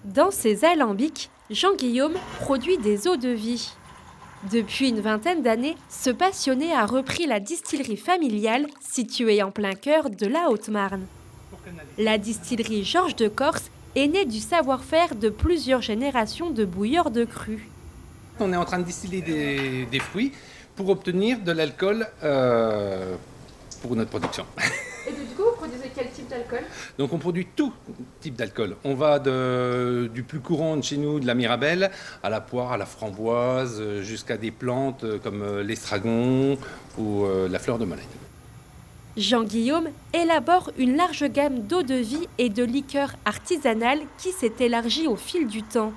Dans ses alambics, Jean-Guillaume produit des eaux-de-vie. Depuis une vingtaine d'années, ce passionné a repris la distillerie familiale située en plein cœur de la Haute-Marne. La distillerie Georges de Corse est née du savoir-faire de plusieurs générations de bouilleurs de cru. On est en train de distiller des fruits pour obtenir de l'alcool pour notre production. Et du coup, vous produisez quel type d'alcool? Donc on produit tout type d'alcool. On va du plus courant de chez nous, de la mirabelle, à la poire, à la framboise, jusqu'à des plantes comme l'estragon ou la fleur de Molène. Jean-Guillaume élabore une large gamme d'eau-de-vie et de liqueurs artisanales qui s'est élargie au fil du temps.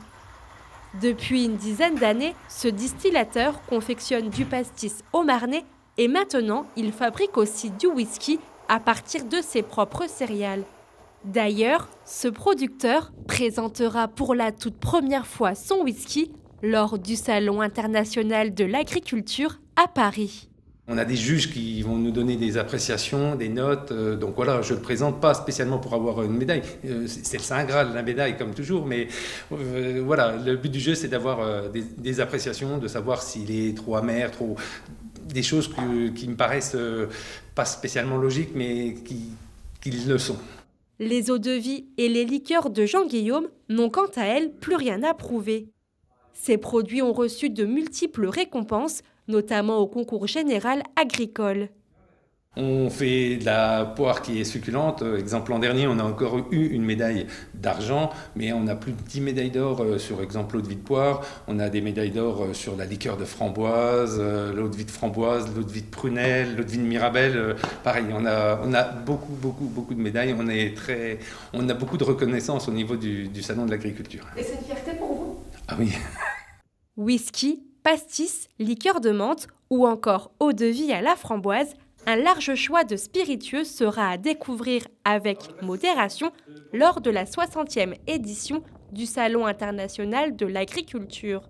Depuis une dizaine d'années, ce distillateur confectionne du pastis haut-marnais et maintenant il fabrique aussi du whisky à partir de ses propres céréales. D'ailleurs, ce producteur présentera pour la toute première fois son whisky lors du Salon international de l'agriculture à Paris. On a des juges qui vont nous donner des appréciations, des notes. Donc voilà, je ne le présente pas spécialement pour avoir une médaille. C'est le Saint Graal, la médaille, comme toujours. Mais voilà, le but du jeu, c'est d'avoir des appréciations, de savoir s'il est trop amer, trop... Des choses qui me paraissent pas spécialement logiques, mais qui le sont. Les eaux-de-vie et les liqueurs de Jean-Guillaume n'ont quant à elles plus rien à prouver. Ces produits ont reçu de multiples récompenses, notamment au concours général agricole. On fait de la poire qui est succulente. Exemple, l'an dernier, on a encore eu une médaille d'argent, mais on a plus de 10 médailles d'or sur, exemple, l'eau-de-vie de poire. On a des médailles d'or sur la liqueur de framboise, l'eau-de-vie de framboise, l'eau-de-vie de prunelle, l'eau-de-vie de mirabelle. Pareil, on a beaucoup de médailles. On a beaucoup de reconnaissance au niveau du Salon de l'agriculture. Et c'est une fierté pour vous? Ah oui. Whisky, pastis, liqueur de menthe ou encore eau-de-vie à la framboise, un large choix de spiritueux sera à découvrir avec modération lors de la 60e édition du Salon international de l'agriculture.